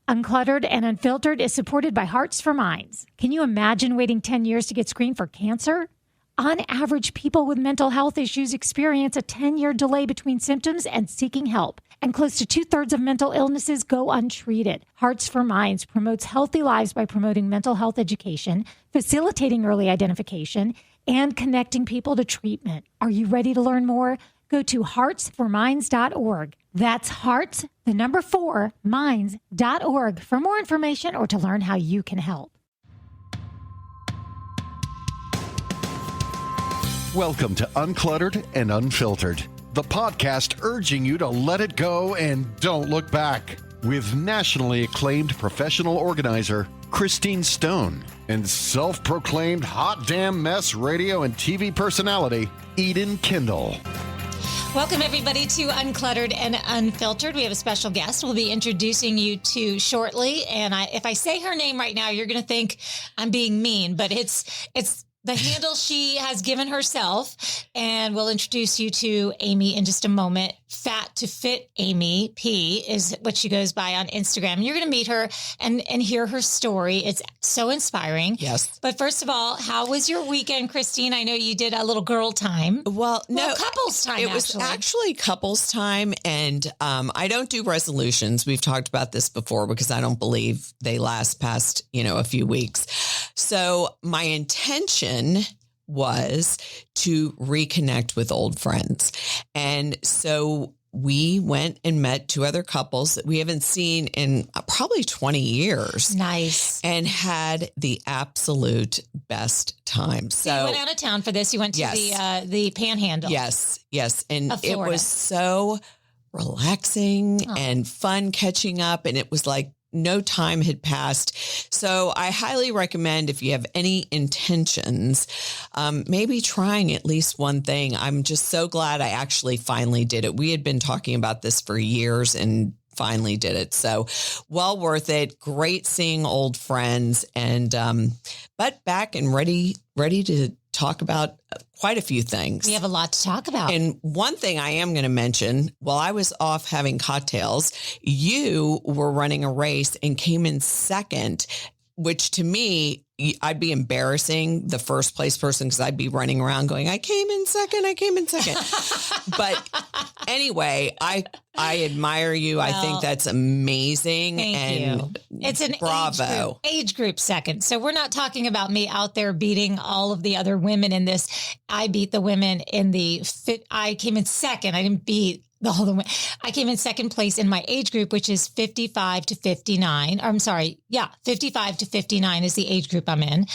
Uncluttered and Unfiltered is supported by Hearts for Minds. Can you imagine waiting 10 years to get screened for cancer? On average, people with mental health issues experience a 10-year delay between symptoms and seeking help, and close to 2/3 of mental illnesses go untreated. Hearts for Minds promotes healthy lives by promoting mental health education, facilitating early identification, and connecting people to treatment. Are you ready to learn more? Go to heartsforminds.org. That's hearts, the number 4, minds.org for more information or to learn how you can help. Welcome to Uncluttered and Unfiltered, the podcast urging you to let it go and don't look back. With nationally acclaimed professional organizer Christine Stone and self-proclaimed hot damn mess radio and TV personality Eden Kendall. Welcome, everybody, to Uncluttered and Unfiltered. We have a special guest we'll be introducing you to shortly. And if I say her name right now, you're going to think I'm being mean, but it's the handle she has given herself. And we'll introduce you to Amy in just a moment. Fat to Fit Amy P is what she goes by on Instagram. You're going to meet her and hear her story. It's so inspiring. Yes. But first of all, how was your weekend, Christine? I know you did a little girl time. Well, couples time. It was actually couples time. And I don't do resolutions. We've talked about this before because I don't believe they last past, a few weeks. So my intention was to reconnect with old friends. And so we went and met 2 other couples that we haven't seen in probably 20 years. Nice. And had the absolute best time. So you went out of town for this. You went to the Panhandle. Yes. And it was so relaxing and fun catching up. And it was like, no time had passed. So I highly recommend if you have any intentions, maybe trying at least one thing. I'm just so glad I actually finally did it. We had been talking about this for years and finally did it. So well worth it. Great seeing old friends and, but back and ready to talk about quite a few things. We have a lot to talk about. And one thing I am going to mention, while I was off having cocktails, you were running a race and came in second, which to me, I'd be embarrassing the first place person because I'd be running around going, I came in second. But anyway, I admire you. Well, I think that's amazing. Thank you. It's an bravo. Age group second. So we're not talking about me out there beating all of the other women in this. I beat the women in I came in second. I didn't beat I came in second place in my age group, which is 55 to 59. I'm sorry. Yeah. 55 to 59 is the age group I'm in.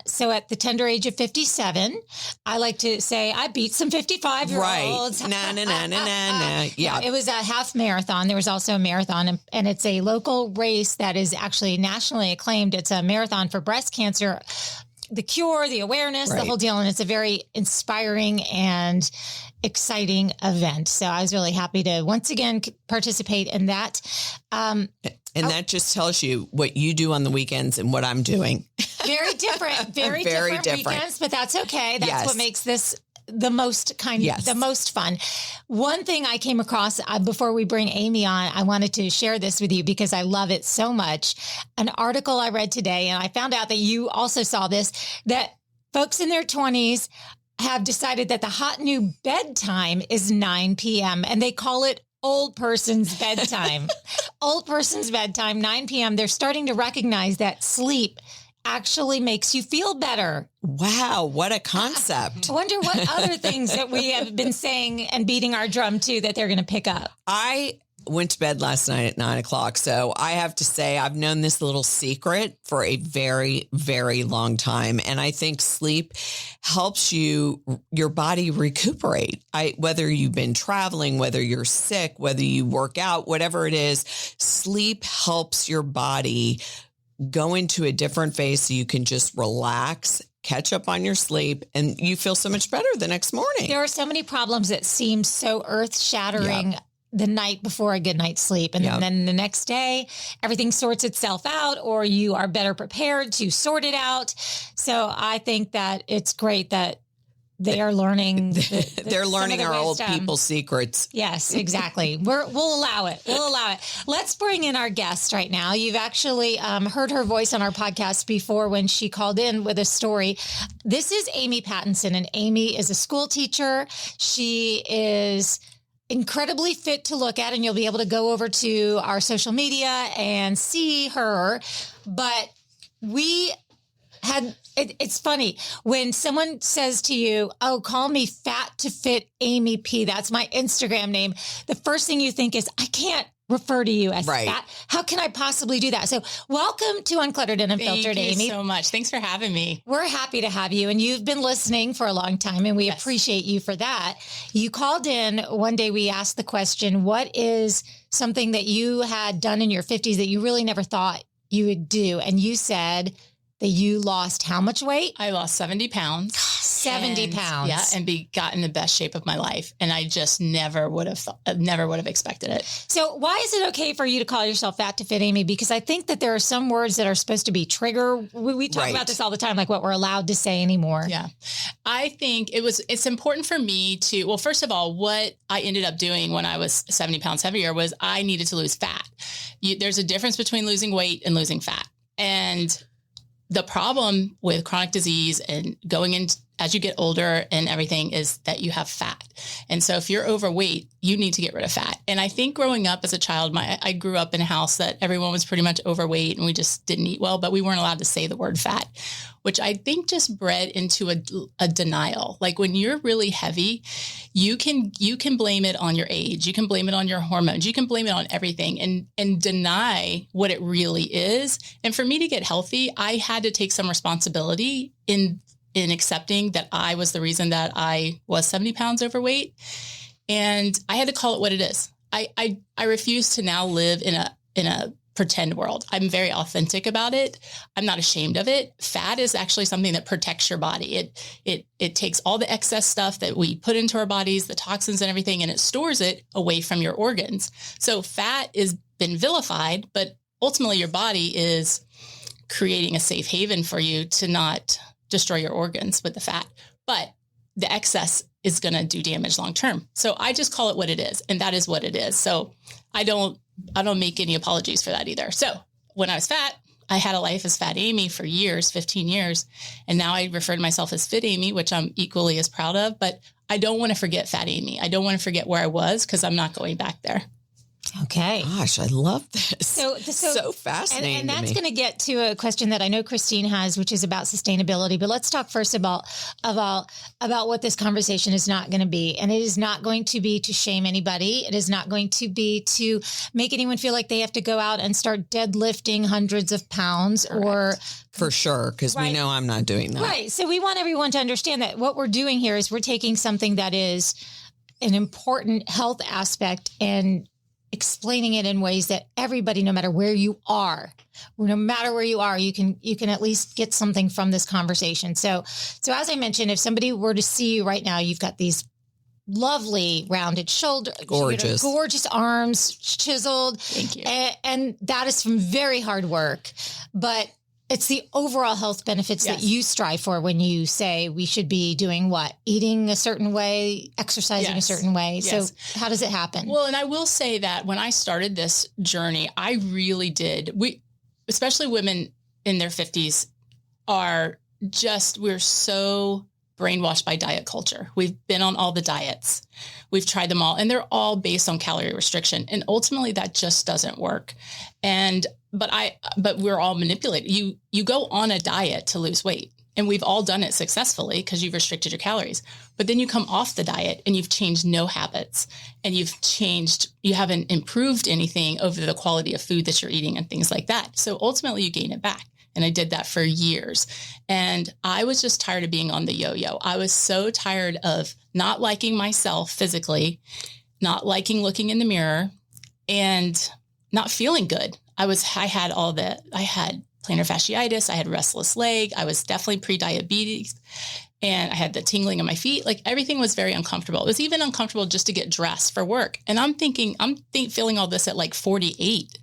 So at the tender age of 57, I like to say I beat some 55-year-olds. Right. Yeah. It was a half marathon. There was also a marathon and it's a local race that is actually nationally acclaimed. It's a marathon for breast cancer, the cure, the awareness, the whole deal. And it's a very inspiring and exciting event. So I was really happy to once again participate in that. And that just tells you what you do on the weekends and what I'm doing. Very different, very different weekends, but that's okay. That's what makes this the most the most fun. One thing I came across before we bring Amy on, I wanted to share this with you because I love it so much. An article I read today, and I found out that you also saw this, that folks in their 20s have decided that the hot new bedtime is 9 p.m. and they call it old person's bedtime. Old person's bedtime, 9 p.m. They're starting to recognize that sleep actually makes you feel better. Wow, what a concept. I wonder what other things that we have been saying and beating our drum to that they're going to pick up. I went to bed last night at 9:00. So I have to say I've known this little secret for a very, very long time. And I think sleep helps your body recuperate. Whether you've been traveling, whether you're sick, whether you work out, whatever it is, sleep helps your body go into a different phase so you can just relax, catch up on your sleep, and you feel so much better the next morning. There are so many problems that seem so earth-shattering the night before a good night's sleep. And then the next day, everything sorts itself out, or you are better prepared to sort it out. So I think that it's great that they are learning. They're learning our old people's secrets. Yes, exactly. We'll allow it. Let's bring in our guest right now. You've actually heard her voice on our podcast before when she called in with a story. This is Amy Pattison, and Amy is a school teacher. She is incredibly fit to look at, and you'll be able to go over to our social media and see her. But it's funny when someone says to you, oh, call me Fat to Fit Amy P. That's my Instagram name. The first thing you think is, I can't refer to you as fat. How can I possibly do that? So welcome to Uncluttered and Unfiltered, Amy. Thank you so much. Thanks for having me. We're happy to have you. And you've been listening for a long time, and we appreciate you for that. You called in one day. We asked the question, what is something that you had done in your 50s that you really never thought you would do? And you said that you lost how much weight? I lost 70 pounds. 70 pounds. Yeah. And got in the best shape of my life. And I just never would have expected it. So why is it okay for you to call yourself Fat to Fit Amy? Because I think that there are some words that are supposed to be trigger. We talk about this all the time, like what we're allowed to say anymore. Yeah. I think it's important for me to, well, first of all, what I ended up doing when I was 70 pounds heavier was I needed to lose fat. There's a difference between losing weight and losing fat. And the problem with chronic disease and going in as you get older and everything is that you have fat. And so if you're overweight, you need to get rid of fat. And I think growing up as a child, I grew up in a house that everyone was pretty much overweight and we just didn't eat well, but we weren't allowed to say the word fat, which I think just bred into a denial. Like when you're really heavy, you can blame it on your age. You can blame it on your hormones. You can blame it on everything and deny what it really is. And for me to get healthy, I had to take some responsibility in accepting that I was the reason that I was 70 pounds overweight. And I had to call it what it is. I refuse to now live in a pretend world. I'm very authentic about it. I'm not ashamed of it. Fat is actually something that protects your body. It takes all the excess stuff that we put into our bodies, the toxins and everything, and it stores it away from your organs. So fat is been vilified, but ultimately your body is creating a safe haven for you to not destroy your organs with the fat, but the excess is going to do damage long term. So I just call it what it is, and that is what it is. So I don't make any apologies for that either. So when I was fat, I had a life as Fat Amy for years, 15 years, and now I refer to myself as Fit Amy, which I'm equally as proud of, but I don't want to forget Fat Amy. I don't want to forget where I was because I'm not going back there. Okay. Gosh, I love this. So fascinating. And that's going to get to a question that I know Christine has, which is about sustainability. But let's talk first about what this conversation is not going to be. And it is not going to be to shame anybody. It is not going to be to make anyone feel like they have to go out and start deadlifting hundreds of pounds. Correct. Or for sure, because we know I'm not doing that. Right. So we want everyone to understand that what we're doing here is we're taking something that is an important health aspect and explaining it in ways that everybody, no matter where you are, you can at least get something from this conversation. So as I mentioned, if somebody were to see you right now, you've got these lovely rounded shoulders, gorgeous arms, chiseled. Thank you. And that is from very hard work, but it's the overall health benefits that you strive for when you say we should be doing what? Eating a certain way, exercising a certain way. Yes. So how does it happen? Well, and I will say that when I started this journey, I really did. Especially women in their 50s we're so brainwashed by diet culture. We've been on all the diets. We've tried them all, and they're all based on calorie restriction. And ultimately that just doesn't work. But we're all manipulated. You go on a diet to lose weight, and we've all done it successfully because you've restricted your calories. But then you come off the diet and you've changed no habits, and you haven't improved anything over the quality of food that you're eating and things like that. So ultimately you gain it back. And I did that for years. And I was just tired of being on the yo-yo. I was so tired of not liking myself physically, not liking looking in the mirror, and not feeling good. I had plantar fasciitis. I had restless leg. I was definitely pre-diabetes, and I had the tingling in my feet. Like everything was very uncomfortable. It was even uncomfortable just to get dressed for work. And I'm feeling all this at like 48.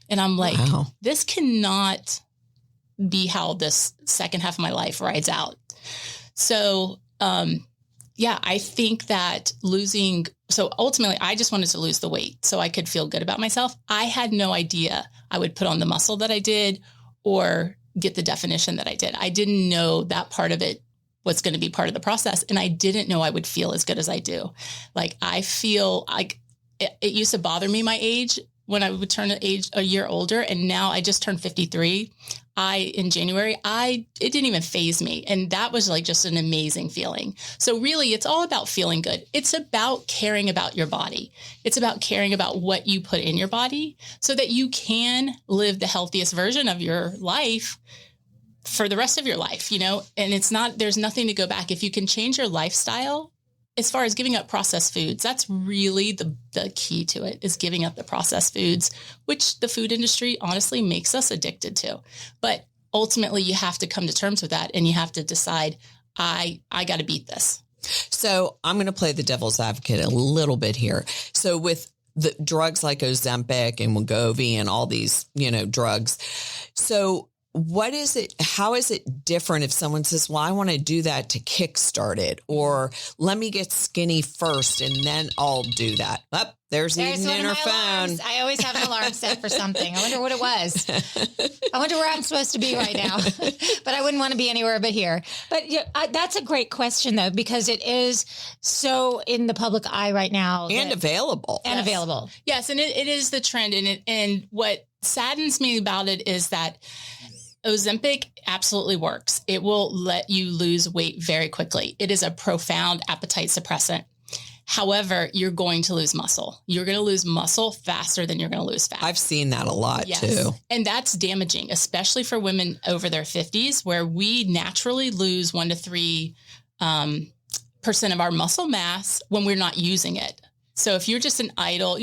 And I'm like, wow, this cannot be how this second half of my life rides out. So, I think that so ultimately I just wanted to lose the weight so I could feel good about myself. I had no idea I would put on the muscle that I did or get the definition that I did. I didn't know that part of it was going to be part of the process. And I didn't know I would feel as good as I do. Like, I feel like it used to bother me my age when I would turn a year older. And now I just turned 53. In January, it didn't even faze me. And that was like just an amazing feeling. So really, it's all about feeling good. It's about caring about your body. It's about caring about what you put in your body so that you can live the healthiest version of your life for the rest of your life, and there's nothing to go back. If you can change your lifestyle, as far as giving up processed foods, that's really the key to it, is giving up the processed foods, which the food industry honestly makes us addicted to. But ultimately, you have to come to terms with that, and you have to decide, I got to beat this. So I'm going to play the devil's advocate a little bit here. So with the drugs like Ozempic and Wegovy and all these, drugs. So what is it? How is it different if someone says, well, I want to do that to kickstart it, or let me get skinny first and then I'll do that? There's Eden in her phone. Alarms. I always have an alarm set for something. I wonder what it was. I wonder where I'm supposed to be right now, but I wouldn't want to be anywhere but here. But that's a great question, though, because it is so in the public eye right now. And available. And available. Yes. And it is the trend. And what saddens me about it is that Ozempic absolutely works. It will let you lose weight very quickly. It is a profound appetite suppressant. However, you're going to lose muscle. You're going to lose muscle faster than you're going to lose fat. I've seen that a lot too. And that's damaging, especially for women over their 50s, where we naturally lose 1 to 3% of our muscle mass when we're not using it. So if you're just an idle,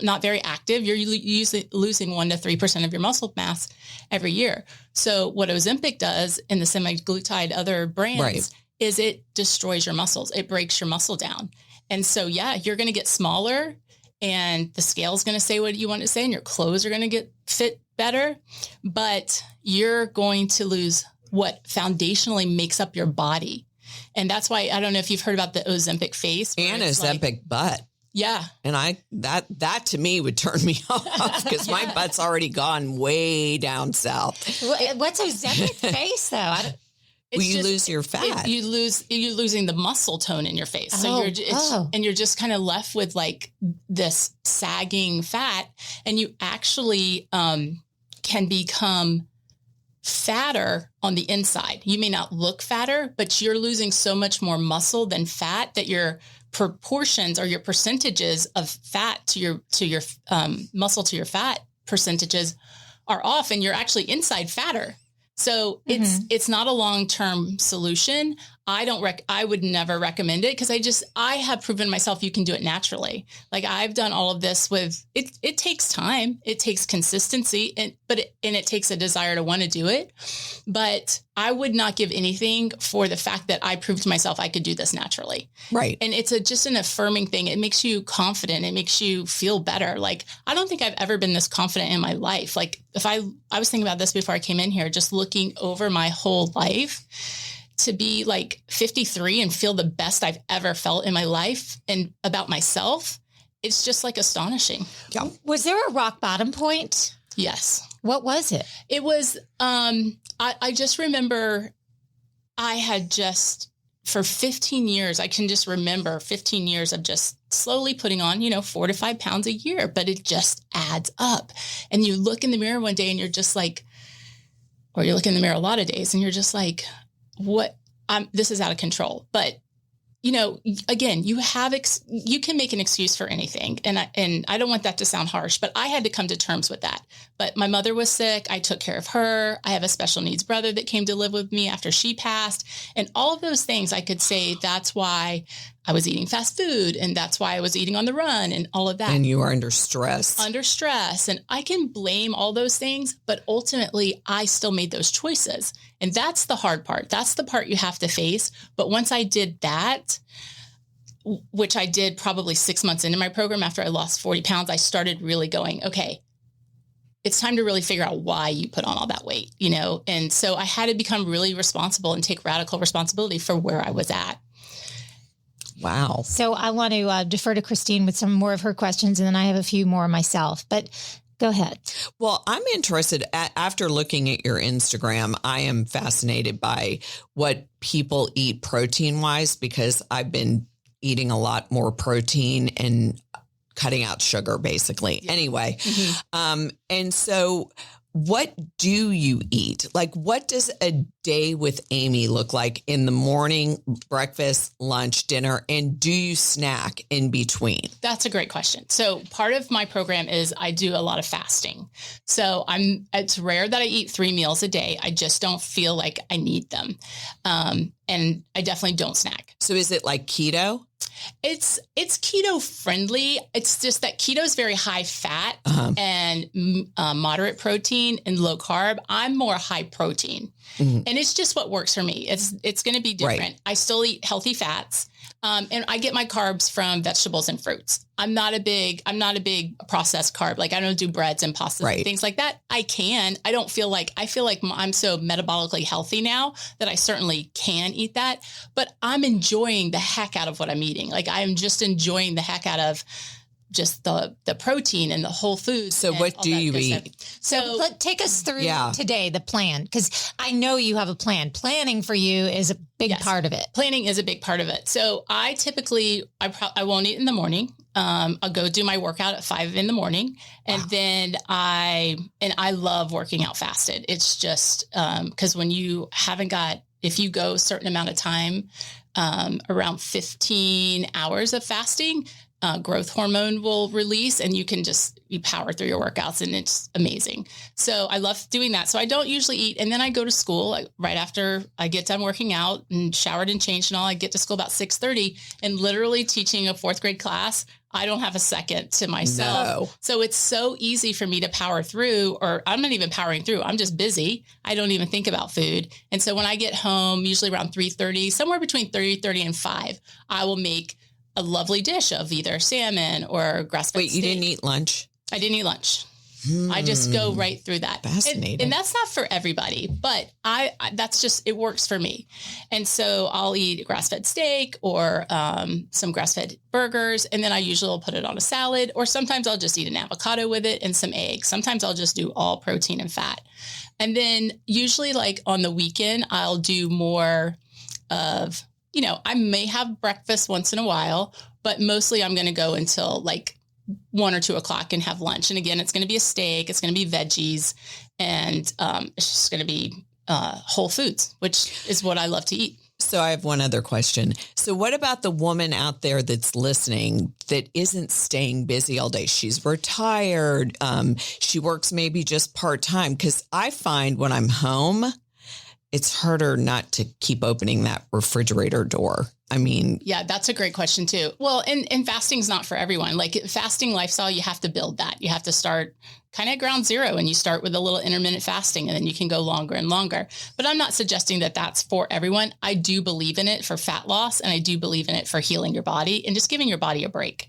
not very active, you're usually losing 1 to 3% of your muscle mass every year. So what Ozempic does in the semaglutide other brands is it destroys your muscles. It breaks your muscle down. And so, you're going to get smaller, and the scale is going to say what you want to say, and your clothes are going to get fit better, but you're going to lose what foundationally makes up your body. And that's why, I don't know if you've heard about the Ozempic face. And Ozempic butt. Yeah. And that to me would turn me off because my butt's already gone way down south. What's Ozempic face though? You lose your fat. You're losing the muscle tone in your face. So you're just kind of left with like this sagging fat, and you actually can become fatter on the inside. You may not look fatter, but you're losing so much more muscle than fat that your proportions or your percentages of fat to your muscle to your fat percentages are off, and you're actually inside fatter. So it's not a long-term solution. I would never recommend it because I have proven myself you can do it naturally. Like, I've done all of this with it. It takes time. It takes consistency, and it takes a desire to want to do it. But I would not give anything for the fact that I proved to myself I could do this naturally. Right. And it's just an affirming thing. It makes you confident. It makes you feel better. Like, I don't think I've ever been this confident in my life. Like, if I was thinking about this before I came in here, just looking over my whole life, to be like 53 and feel the best I've ever felt in my life and about myself, it's just like astonishing. Yeah. Was there a rock bottom point? Yes. What was it? It was, I just remember I had just, for 15 years, I can just remember 15 years of just slowly putting on, 4 to 5 pounds a year, but it just adds up. And you look in the mirror one day and you're just like, or you look in the mirror a lot of days and you're just like, this is out of control. But, again, you can make an excuse for anything. And I don't want that to sound harsh, but I had to come to terms with that. But my mother was sick. I took care of her. I have a special needs brother that came to live with me after she passed. And all of those things, I could say that's why I was eating fast food, and that's why I was eating on the run and all of that. And you are under stress. And I can blame all those things, but ultimately I still made those choices. And that's the hard part. That's the part you have to face. But once I did that, which I did probably 6 months into my program after I lost 40 pounds, I started really going, okay, it's time to really figure out why you put on all that weight, And so I had to become really responsible and take radical responsibility for where I was at. Wow. So I want to defer to Christine with some more of her questions, and then I have a few more myself. But go ahead. Well, I'm interested, after looking at your Instagram, I am fascinated by what people eat protein-wise, because I've been eating a lot more protein and cutting out sugar, basically. Yeah. Anyway, and so what do you eat? Like, what does a day with Amy look like in the morning, breakfast, lunch, dinner, and do you snack in between? That's a great question. So part of my program is I do a lot of fasting. So it's rare that I eat 3 meals a day. I just don't feel like I need them. And I definitely don't snack. So is it like keto? It's keto friendly. It's just that keto is very high fat and moderate protein and low carb. I'm more high protein, and it's just what works for me. It's going to be different. Right. I still eat healthy fats, and I get my carbs from vegetables and fruits. I'm not a big processed carb. Like, I don't do breads and pastas and things like that. I feel like I'm so metabolically healthy now that I certainly can eat that, but I'm enjoying the heck out of what I'm eating. Like, I'm just enjoying the heck out of just the protein and the whole foods. So what do you eat? So take us through today, the plan, because I know you have a plan. Planning for you is a big part of it. Planning is a big part of it. So I typically, I won't eat in the morning. I'll go do my workout at 5 in the morning. And then I love working out fasted. It's just, cause when if you go a certain amount of time, around 15 hours of fasting, growth hormone will release, and you power through your workouts, and it's amazing. So I love doing that. So I don't usually eat. And then I go to school right after I get done working out and showered and changed and all. I get to school about 6:30, and literally teaching a 4th grade class, I don't have a second to myself. No. So it's so easy for me to power through, or I'm not even powering through. I'm just busy. I don't even think about food. And so when I get home, usually around 3:30, somewhere between 3:30 and 5, I will make a lovely dish of either salmon or grass-fed steak. Wait, you didn't eat lunch? I didn't eat lunch. I just go right through that. Fascinating. And that's not for everybody, but that's just, it works for me. And so I'll eat grass-fed steak or some grass-fed burgers. And then I usually will put it on a salad, or sometimes I'll just eat an avocado with it and some eggs. Sometimes I'll just do all protein and fat. And then usually, like on the weekend, I'll do more of, I may have breakfast once in a while, but mostly I'm going to go until like 1 or 2 o'clock and have lunch. And again, it's going to be a steak, it's going to be veggies, and it's just going to be whole foods, which is what I love to eat. So I have one other question. So what about the woman out there that's listening that isn't staying busy all day? She's retired. She works maybe just part-time, because I find when I'm home, it's harder not to keep opening that refrigerator door. I mean, yeah, that's a great question too. Well, and fasting's not for everyone. Like, fasting lifestyle, you have to build that. You have to start kind of ground zero, and you start with a little intermittent fasting, and then you can go longer and longer. But I'm not suggesting that that's for everyone. I do believe in it for fat loss, and I do believe in it for healing your body and just giving your body a break.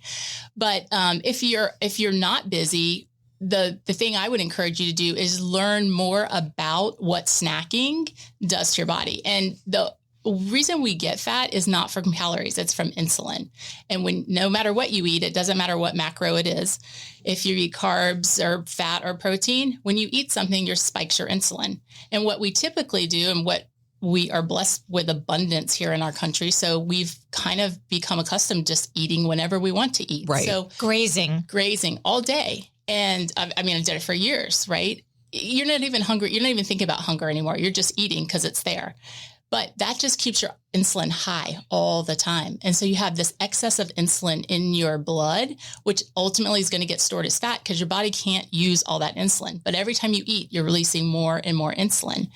But if you're not busy, the thing I would encourage you to do is learn more about what snacking does to your body. And the reason we get fat is not from calories, it's from insulin. And no matter what you eat, it doesn't matter what macro it is. If you eat carbs or fat or protein, when you eat something, your spikes your insulin. And what we typically do, and what we are blessed with abundance here in our country. So we've kind of become accustomed just eating whenever we want to eat. Right. So grazing all day. And I did it for years, right? You're not even hungry. You're not even thinking about hunger anymore. You're just eating because it's there. But that just keeps your insulin high all the time. And so you have this excess of insulin in your blood, which ultimately is going to get stored as fat because your body can't use all that insulin. But every time you eat, you're releasing more and more insulin.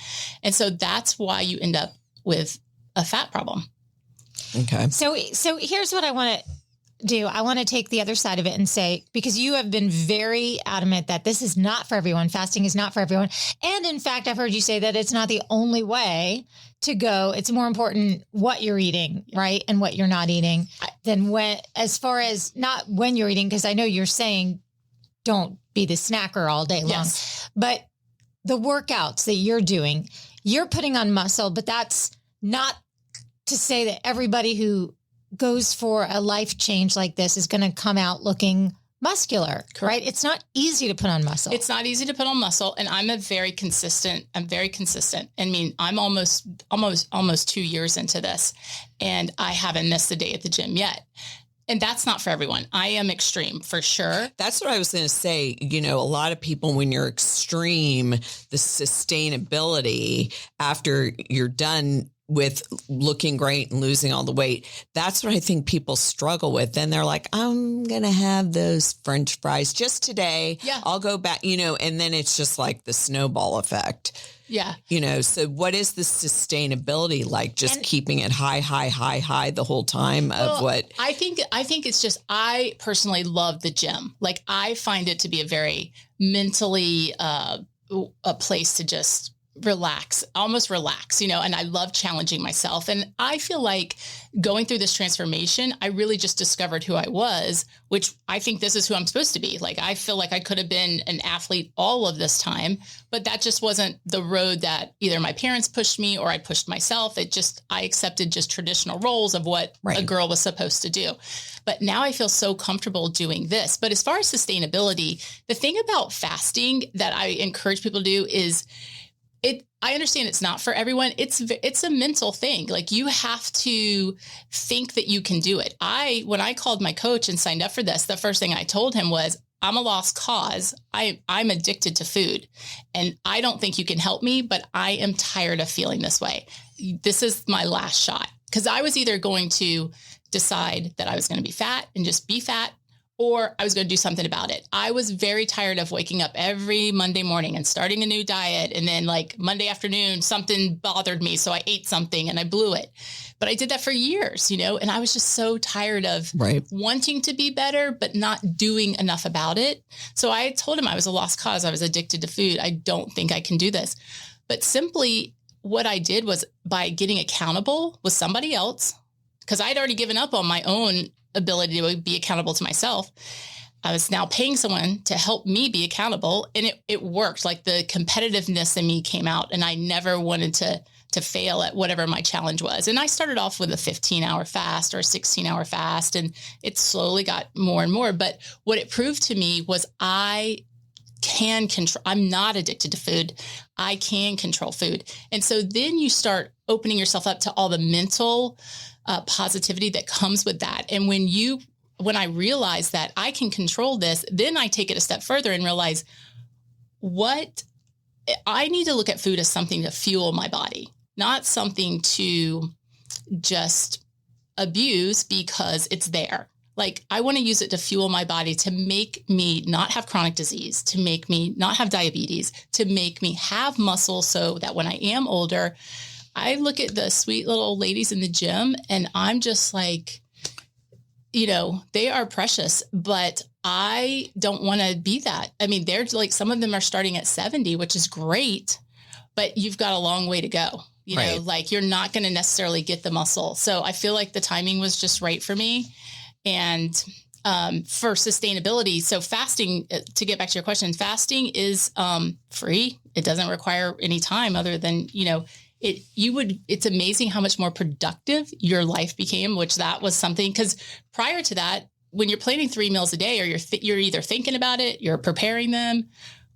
And so that's why you end up with a fat problem. Okay. So here's what I want to do. I want to take the other side of it and say, because you have been very adamant that this is not for everyone. Fasting is not for everyone. And in fact, I've heard you say that it's not the only way to go. It's more important what you're eating, right? And what you're not eating than as far as not when you're eating, because I know you're saying don't be the snacker all day long, yes. But the workouts that you're doing, you're putting on muscle, but that's not to say that everybody who goes for a life change like this is going to come out looking muscular, correct? Right? It's not easy to put on muscle. It's not easy to put on muscle. And I'm very consistent. I mean, I'm almost 2 years into this, and I haven't missed a day at the gym yet. And that's not for everyone. I am extreme for sure. That's what I was going to say. You know, a lot of people, when you're extreme, the sustainability after you're done with looking great and losing all the weight, that's what I think people struggle with. Then they're like, I'm going to have those French fries just today. Yeah. I'll go back, you know, and then it's just like the snowball effect. Yeah. You know, so what is the sustainability like? Just keeping it high the whole time of what? I think it's just, I personally love the gym. Like, I find it to be a very mentally, a place to just almost relax, you know, and I love challenging myself. And I feel like going through this transformation, I really just discovered who I was, which I think this is who I'm supposed to be. Like, I feel like I could have been an athlete all of this time, but that just wasn't the road that either my parents pushed me or I pushed myself. I accepted just traditional roles of what a girl was supposed to do. But now I feel so comfortable doing this. But as far as sustainability, the thing about fasting that I encourage people to do is, I understand it's not for everyone. It's a mental thing. Like, you have to think that you can do it. When I called my coach and signed up for this, the first thing I told him was, I'm a lost cause. I'm addicted to food, and I don't think you can help me, but I am tired of feeling this way. This is my last shot, because I was either going to decide that I was going to be fat and just be fat, or I was going to do something about it. I was very tired of waking up every Monday morning and starting a new diet. And then, like, Monday afternoon, something bothered me, so I ate something and I blew it. But I did that for years, you know, and I was just so tired of wanting to be better, but not doing enough about it. So I told him I was a lost cause. I was addicted to food. I don't think I can do this. But simply what I did was, by getting accountable with somebody else, because I'd already given up on my own ability to be accountable to myself, I was now paying someone to help me be accountable, and it worked. Like, the competitiveness in me came out, and I never wanted to fail at whatever my challenge was. And I started off with a 15-hour fast or a 16-hour fast, and it slowly got more and more. But what it proved to me was I can control. I'm not addicted to food. I can control food. And so then you start opening yourself up to all the mental positivity that comes with that. And when I realize that I can control this, then I take it a step further and realize what I need to look at food as something to fuel my body, not something to just abuse because it's there. Like, I want to use it to fuel my body, to make me not have chronic disease, to make me not have diabetes, to make me have muscle, so that when I am older, I look at the sweet little ladies in the gym and I'm just like, you know, they are precious, but I don't want to be that. I mean, they're like, some of them are starting at 70, which is great, but you've got a long way to go. You know, like, you're not going to necessarily get the muscle. So I feel like the timing was just right for me. And for sustainability, so fasting, to get back to your question, fasting is free. It doesn't require any time other than, you know, it's amazing how much more productive your life became, which that was something, because prior to that, when you're planning 3 meals a day, or you're either thinking about it, you're preparing them,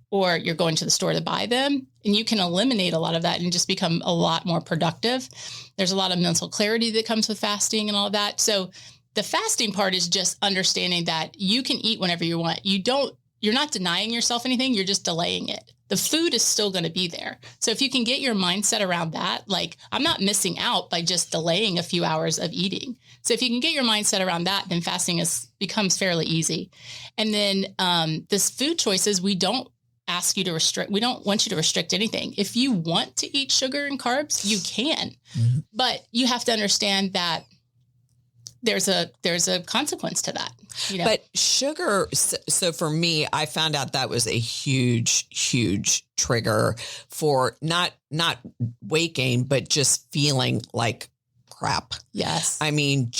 or you're going to the store to buy them, and you can eliminate a lot of that and just become a lot more productive. There's a lot of mental clarity that comes with fasting and all of that. So the fasting part is just understanding that you can eat whenever you want. You're not denying yourself anything. You're just delaying it. The food is still going to be there. So if you can get your mindset around that, like, I'm not missing out by just delaying a few hours of eating. So if you can get your mindset around that, then fasting becomes fairly easy. And then this food choices, we don't ask you to restrict. We don't want you to restrict anything. If you want to eat sugar and carbs, you can, but you have to understand that there's a consequence to that. You know? But sugar, so for me, I found out that was a huge, huge trigger for not weight gain, but just feeling like crap. Yes. I mean,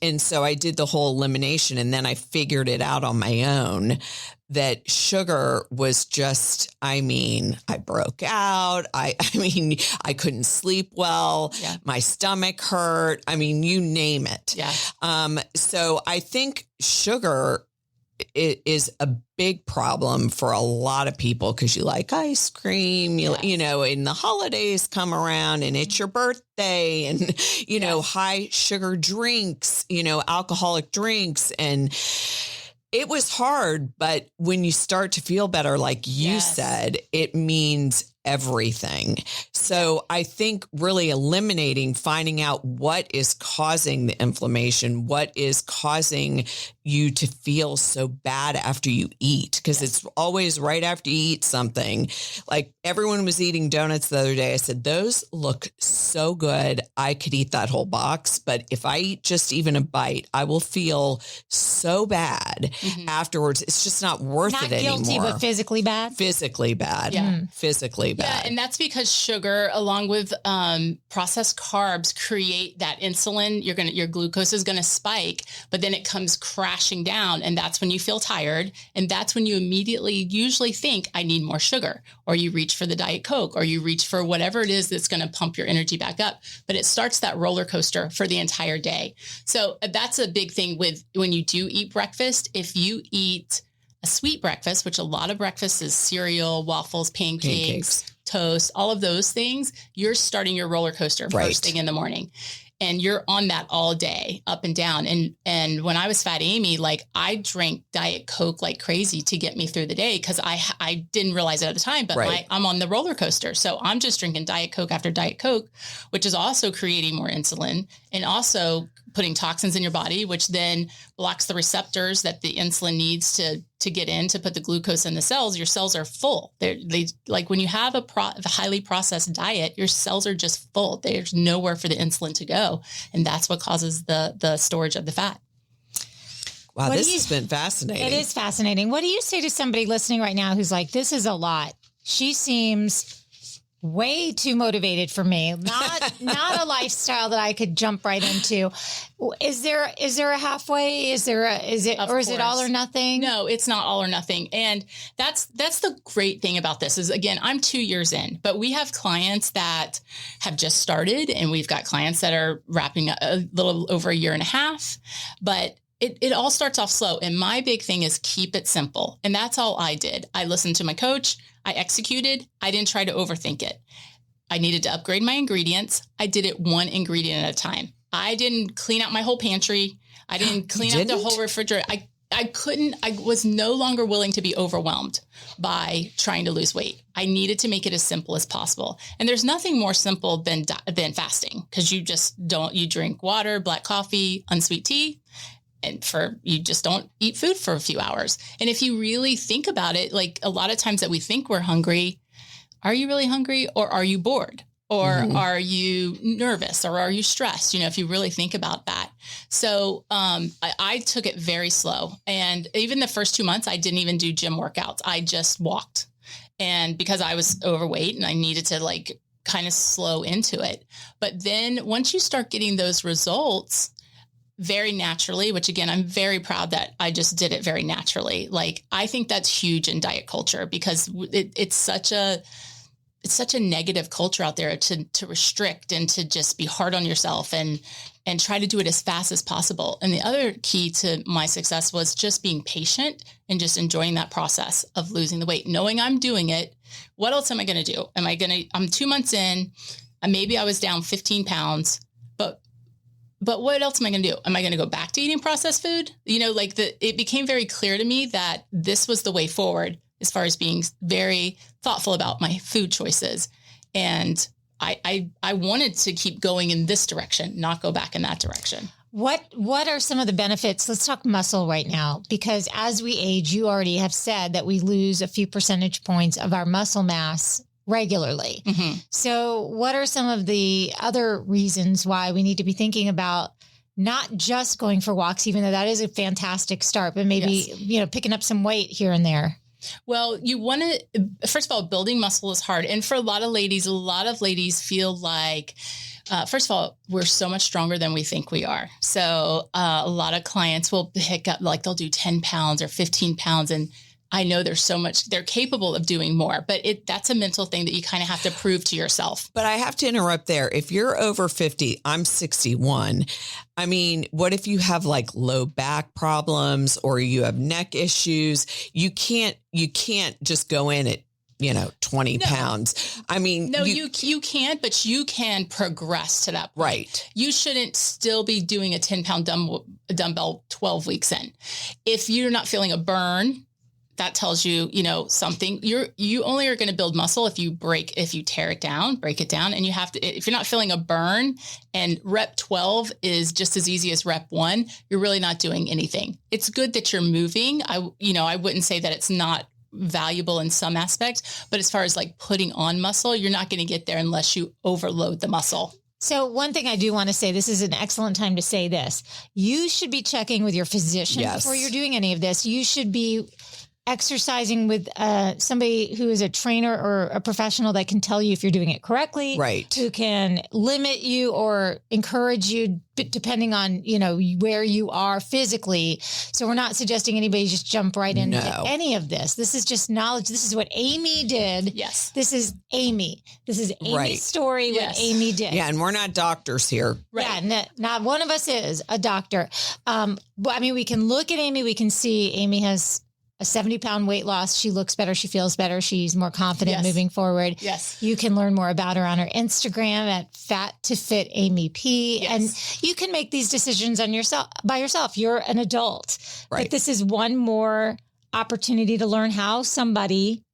and so I did the whole elimination, and then I figured it out on my own that sugar was just, I broke out. I couldn't sleep well. Yeah. My stomach hurt. You name it. Yeah. So I think sugar is a big problem for a lot of people because you like ice cream, and the holidays come around and it's your birthday and, high sugar drinks, alcoholic drinks. And it was hard, but when you start to feel better, like you said, it means everything. So I think really eliminating, finding out what is causing the inflammation, what is causing you to feel so bad after you eat, because it's always right after you eat something. Like everyone was eating donuts the other day. I said, those look so good. I could eat that whole box, but if I eat just even a bite, I will feel so bad afterwards. It's just not worth it anymore. Not guilty, but physically bad? Physically bad. Yeah. Physically bad. Yeah, and that's because sugar, along with processed carbs, create that insulin. Your glucose is going to spike, but then it comes crashing down, and that's when you feel tired, and that's when you immediately usually think, I need more sugar, or you reach for the Diet Coke, or you reach for whatever it is that's going to pump your energy back up. But it starts that roller coaster for the entire day. So that's a big thing with when you do eat breakfast. If you eat a sweet breakfast, which a lot of breakfast is cereal, waffles, pancakes, toast, all of those things, you're starting your roller coaster first thing in the morning. And you're on that all day, up and down. And when I was Fat Amy, like I drank Diet Coke like crazy to get me through the day because I didn't realize it at the time, but I'm on the roller coaster. So I'm just drinking Diet Coke after Diet Coke, which is also creating more insulin and also putting toxins in your body, which then blocks the receptors that the insulin needs to get in to put the glucose in the cells. Your cells are full. They like when you have a highly processed diet, your cells are just full. There's nowhere for the insulin to go. And that's what causes the storage of the fat. Wow, this has been fascinating. It is fascinating. What do you say to somebody listening right now who's like, this is a lot? She seems way too motivated for me. Not a lifestyle that I could jump right into. Is there a halfway? Is it all or nothing? No, it's not all or nothing. And that's the great thing about this is, again, I'm 2 years in, but we have clients that have just started, and we've got clients that are wrapping up a little over a year and a half, but it all starts off slow. And my big thing is keep it simple. And that's all I did. I listened to my coach. I executed. I didn't try to overthink it. I needed to upgrade my ingredients. I did it one ingredient at a time. I didn't clean out my whole pantry. I didn't clean out the whole refrigerator. I was no longer willing to be overwhelmed by trying to lose weight. I needed to make it as simple as possible. And there's nothing more simple than fasting, because you drink water, black coffee, unsweet tea, and you just don't eat food for a few hours. And if you really think about it, like a lot of times that we think we're hungry, are you really hungry, or are you bored? Or are you nervous, or are you stressed? If you really think about that. So I took it very slow. And even the first 2 months, I didn't even do gym workouts. I just walked. And because I was overweight and I needed to kind of slow into it. But then once you start getting those results very naturally, which again, I'm very proud that I just did it very naturally. Like, I think that's huge in diet culture, because it's such a negative culture out there to restrict and to just be hard on yourself and try to do it as fast as possible. And the other key to my success was just being patient and just enjoying that process of losing the weight, knowing I'm doing it. What else am I going to do? I'm 2 months in, maybe I was down 15 pounds, but what else am I going to do? Am I going to go back to eating processed food? It became very clear to me that this was the way forward as far as being very thoughtful about my food choices. And I wanted to keep going in this direction, not go back in that direction. What are some of the benefits? Let's talk muscle right now, because as we age, you already have said that we lose a few percentage points of our muscle mass regularly. Mm-hmm. So what are some of the other reasons why we need to be thinking about not just going for walks, even though that is a fantastic start, but maybe, picking up some weight here and there? Well, you want to, first of all, building muscle is hard. And for a lot of ladies feel like, first of all, we're so much stronger than we think we are. So a lot of clients will pick up, they'll do 10 pounds or 15 pounds. And I know there's so much, they're capable of doing more, but that's a mental thing that you kind of have to prove to yourself. But I have to interrupt there. If you're over 50, I'm 61. I mean, what if you have like low back problems or you have neck issues? You can't just go in at 20 pounds. I mean, no, you can't, but you can progress to that point. Right. You shouldn't still be doing a 10-pound dumbbell 12 weeks in. If you're not feeling a burn, that tells you, something. You only are going to build muscle if you break it down, and you have to, if you're not feeling a burn and rep 12 is just as easy as rep 1, you're really not doing anything. It's good that you're moving. I wouldn't say that it's not valuable in some aspects, but as far as like putting on muscle, you're not going to get there unless you overload the muscle. So one thing I do want to say, this is an excellent time to say this. You should be checking with your physician before you're doing any of this. You should be exercising with somebody who is a trainer or a professional that can tell you if you're doing it correctly, right? Who can limit you or encourage you depending on, where you are physically. So we're not suggesting anybody just jump right into any of this. This is just knowledge. This is what Amy did. Yes. This is Amy. This is Amy's story, what Amy did. Yeah. And we're not doctors here. Right. Yeah. Not one of us is a doctor. But I mean, we can look at Amy. We can see Amy has a 70-pound weight loss. She looks better. She feels better. She's more confident moving forward. Yes. You can learn more about her on her Instagram at Fat to Fit Amy P. Yes. And you can make these decisions by yourself. You're an adult. Right. But this is one more opportunity to learn how somebody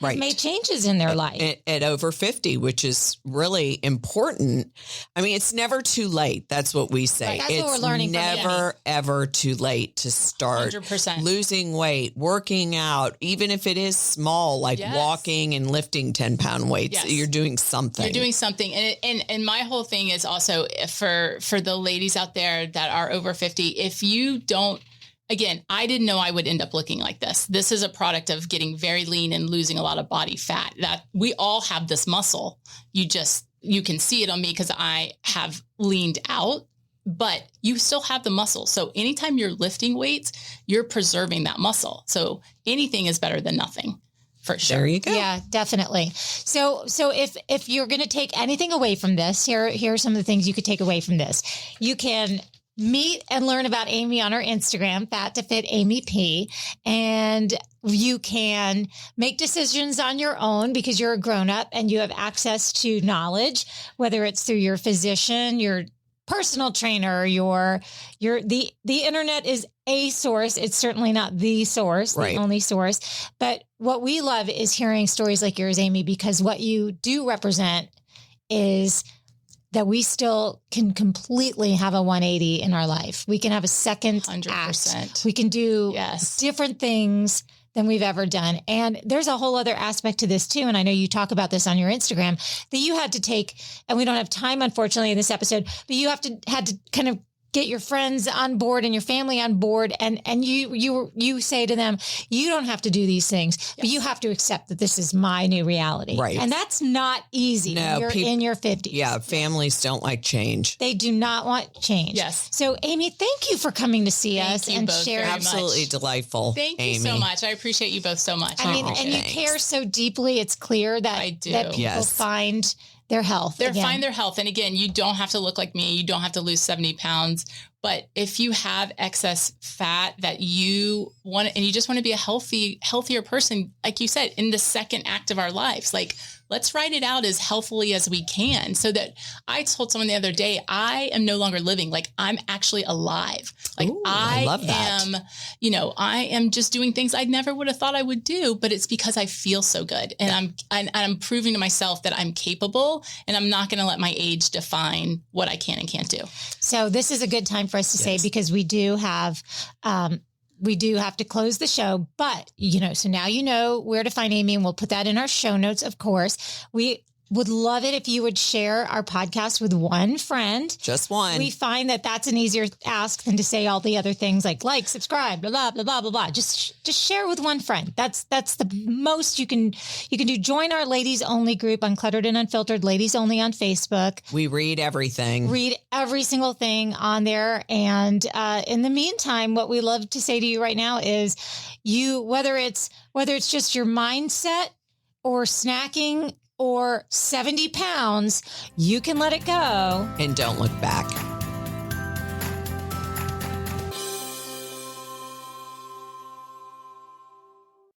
has made changes in their life. At over 50, which is really important. I mean, it's never too late. That's what we say. Right, that's it's what we're learning never, ever too late to start 100%. Losing weight, working out, even if it is small, like walking and lifting 10-pound weights. Yes. You're doing something. You're doing something. And my whole thing is also for the ladies out there that are over 50, if you don't, again, I didn't know I would end up looking like this. This is a product of getting very lean and losing a lot of body fat. That we all have this muscle. You can see it on me because I have leaned out, but you still have the muscle. So anytime you're lifting weights, you're preserving that muscle. So anything is better than nothing. For sure. There you go. Yeah, definitely. So if you're going to take anything away from this, here are some of the things you could take away from this. You can meet and learn about Amy on her Instagram, Fat to Fit Amy P. And you can make decisions on your own because you're a grown-up and you have access to knowledge, whether it's through your physician, your personal trainer, the internet is a source. It's certainly not the source, the only source. But what we love is hearing stories like yours, Amy, because what you do represent is that we still can completely have a 180 in our life. We can have a second 100%. act. We can do different things than we've ever done. And there's a whole other aspect to this too. And I know you talk about this on your Instagram that you had to take, and we don't have time, unfortunately, in this episode, but you had to kind of get your friends on board and your family on board. And you say to them, you don't have to do these things, but you have to accept that this is my new reality. Right. And that's not easy. No, you're in your 50s. Yeah. Families don't like change. They do not want change. Yes. So Amy, thank you for coming to see us and sharing. Absolutely delightful. Thank you so much. I appreciate you both so much. I mean, and you care so deeply. It's clear that people find their health. Find their health. And again, you don't have to look like me. You don't have to lose 70 pounds. But if you have excess fat that you want, and you just want to be a healthier person, like you said, in the second act of our lives, like let's write it out as healthily as we can. So that I told someone the other day, I am no longer living. Like I'm actually alive. Like ooh, I love that. I am just doing things I never would have thought I would do, but it's because I feel so good. And I'm proving to myself that I'm capable, and I'm not going to let my age define what I can and can't do. So this is a good time for us to say, because we do have to close the show, but so now you know where to find Amy, and we'll put that in our show notes. Of course, would love it if you would share our podcast with one friend. Just one. We find that that's an easier ask than to say all the other things like, subscribe, blah, blah, blah, blah, blah, blah. Just share with one friend. That's the most you can do. Join our ladies only group, Uncluttered and Unfiltered, ladies only on Facebook. We read everything. Read every single thing on there. And in the meantime, what we love to say to you right now is whether it's just your mindset or snacking or 70 pounds, you can let it go. And don't look back.